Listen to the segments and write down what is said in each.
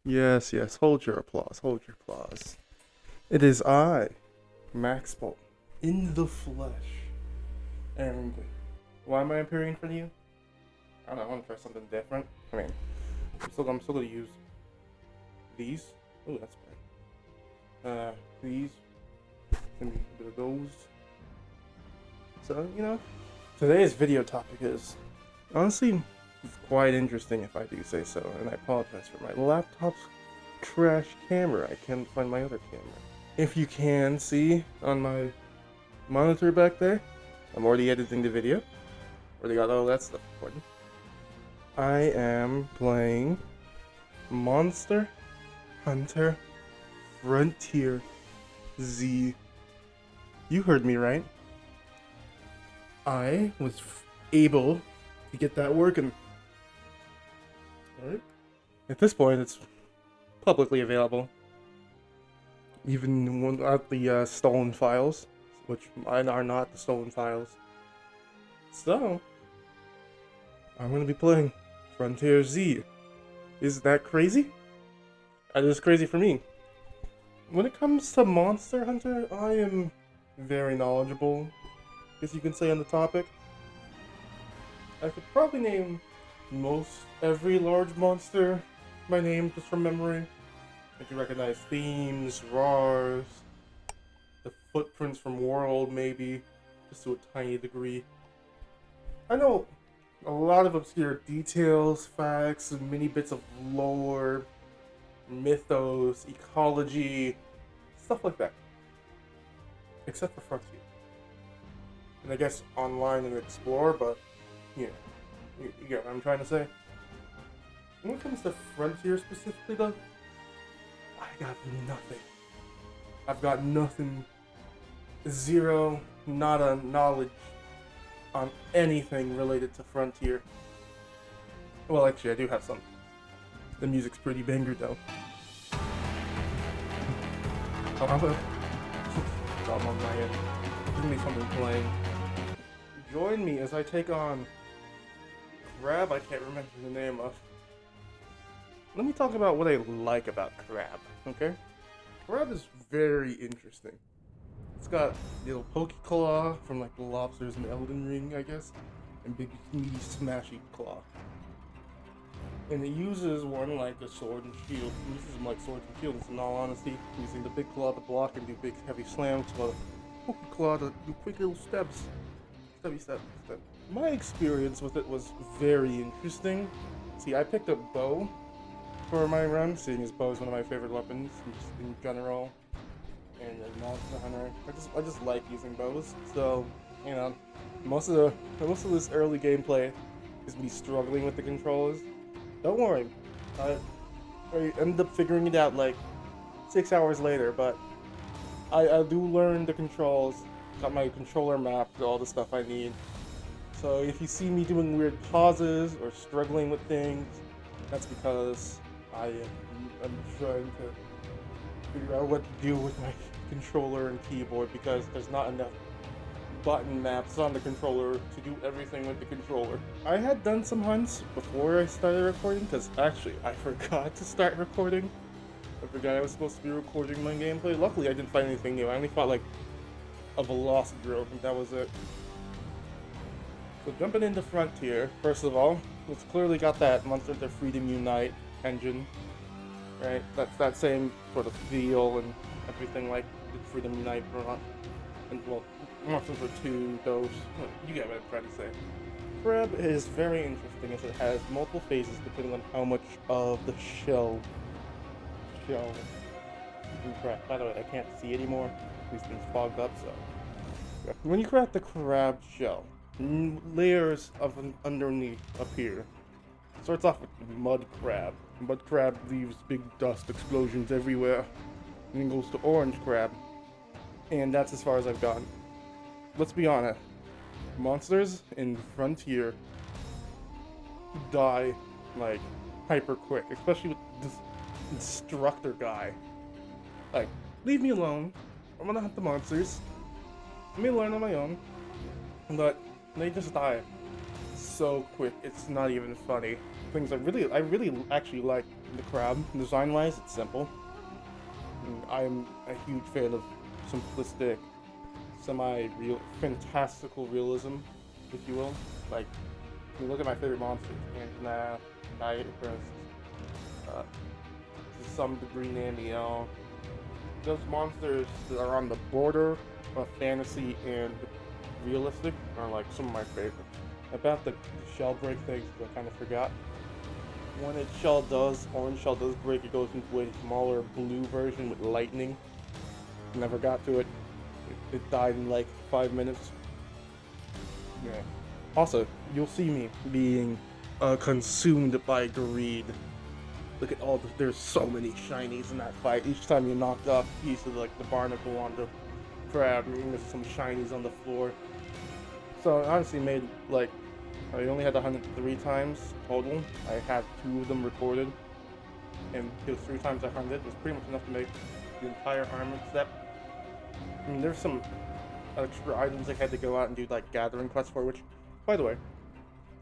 Yes, yes, hold your applause, hold your applause. It is I, Max Bolt, in the flesh. And why am I appearing for you? I don't know, I want to try something different. I mean, I'm still gonna use these. Oh, that's bright. These, and a bit of those. So, today's video topic is honestly quite interesting if I do say so, and I apologize for my laptop's trash camera. I can't find my other camera. If you can see on my monitor back there, I'm already editing the video. Already got all that stuff recorded. I am playing Monster Hunter Frontier Z. You heard me right. I was able to get that working. Alright. At this point, it's publicly available. Even without the stolen files, which mine are not the stolen files. So, I'm going to be playing Frontier Z. Is that crazy? That is crazy for me. When it comes to Monster Hunter, I am very knowledgeable, as you can say, on the topic. I could probably name most every large monster by name just from memory. I can recognize themes, RARs, the footprints from World, maybe, just to a tiny degree. I know a lot of obscure details, facts, and many bits of lore, mythos, ecology, stuff like that. Except for Frontier. And I guess online and explore, but yeah, you get what I'm trying to say. When it comes to Frontier specifically though, I got nothing. I've got nothing, zero, nada knowledge on anything related to Frontier. Well, actually, I do have some. The music's pretty banger though. Oh, I'm gonna... I'm on my end. Give me something playing. Join me as I take on Crab. I can't remember the name of. Let me talk about what I like about Crab, okay? Crab is very interesting. It's got the little pokey claw from like the lobsters in Elden Ring, I guess, and big meaty smashy claw. And it uses one like a sword and shield. It uses them like swords and shields in all honesty, using the big claw to block and do big heavy slams, while the pokey claw to do quick little steps. Step. My experience with it was very interesting. See, I picked up bow for my run, seeing as bow is one of my favorite weapons just in general. And Monster Hunter, I just like using bows. So, most of this early gameplay is me struggling with the controls. Don't worry, I ended up figuring it out like 6 hours later, but I do learn the controls. Got my controller mapped, all the stuff I need. So if you see me doing weird pauses or struggling with things, that's because I'm trying to figure out what to do with my controller and keyboard, because there's not enough button maps on the controller to do everything with the controller. I had done some hunts before I started recording, because actually I forgot to start recording. I forgot I was supposed to be recording my gameplay. Luckily I didn't find anything new. I only fought like a Velociraptor, and that was it. So jumping into Frontier, first of all, it's clearly got that Monster Hunter Freedom Unite engine, right? That's that same sort of feel and everything like the Freedom Unite brought. And well, Monster Hunter 2, those, you get what I'm trying to say. Crab is very interesting as it has multiple phases depending on how much of the shell you can crack. By the way, I can't see anymore. These things fogged up, so. When you crack the crab shell, layers of underneath appear. Starts off with mud crab. Mud crab leaves big dust explosions everywhere. And then goes to orange crab. And that's as far as I've gotten. Let's be honest. Monsters in Frontier die like hyper quick, especially with this instructor guy. Like, leave me alone. I'm gonna hunt the monsters. Let me learn on my own. But they just die so quick, it's not even funny. Things I really actually like the crab. Design-wise, it's simple. And I'm a huge fan of simplistic, semi-real, fantastical realism, if you will. Like, you look at my favorite monsters, Antonath, Diaprist, uh, to some degree Namiel. Those monsters that are on the border of fantasy and realistic are like some of my favorites. About the shell break things, I kind of forgot. When orange shell does break, it goes into a smaller blue version with lightning. Never got to it. It died in like 5 minutes. Yeah. Also, you'll see me being consumed by greed. Look at there's so many shinies in that fight. Each time you knock off a piece of like the barnacle on the crab, there's some shinies on the floor. So I honestly made like, I only had 103 times total. I had 2 of them recorded, and it was 3 times 100. It was pretty much enough to make the entire armor set. I mean, there's some extra items I had to go out and do like gathering quests for, which, by the way,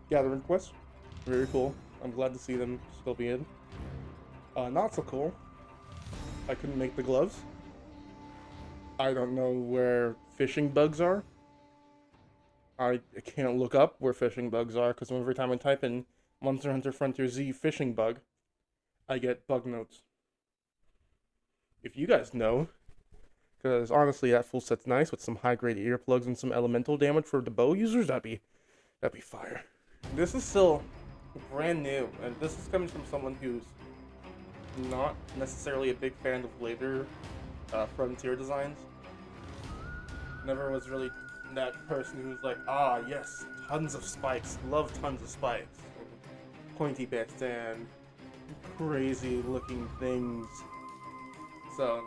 gathering quests, very cool. I'm glad to see them still be in. Not so cool. I couldn't make the gloves. I don't know where fishing bugs are. I can't look up where fishing bugs are because every time I type in Monster Hunter Frontier Z fishing bug, I get bug notes. If you guys know, because honestly that full set's nice with some high grade earplugs and some elemental damage for the bow users, that'd be fire. This is still brand new, and this is coming from someone who's not necessarily a big fan of later Frontier designs. Never was really that person who's like, ah, yes, tons of spikes, love tons of spikes, pointy bits and crazy looking things. So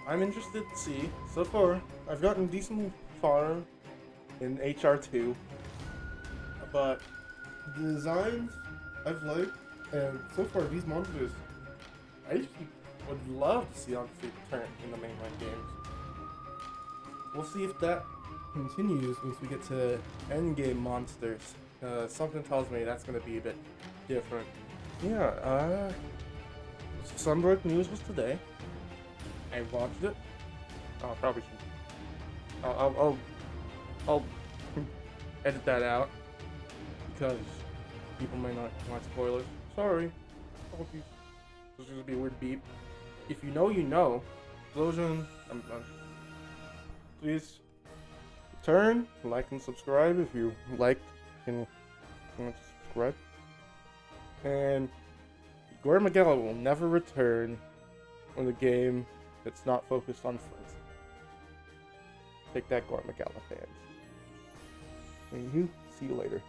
I'm interested to see. So far, I've gotten decent far in HR2, but the designs I've liked, and so far these monsters, I actually would love to see on return in the mainline games. We'll see if that continues once we get to endgame monsters. Something tells me that's going to be a bit different. Yeah, Sunbrook News was today. I watched it. Oh, probably should. I'll edit that out because people may not want spoilers. Sorry. This is gonna be a weird beep. If you know, you know. Explosion. Please turn, like, and subscribe if you like and want to subscribe. And Gordon Magella will never return on the game that's not focused on Frizz. Take that, Gordon Magella fans. And see you later.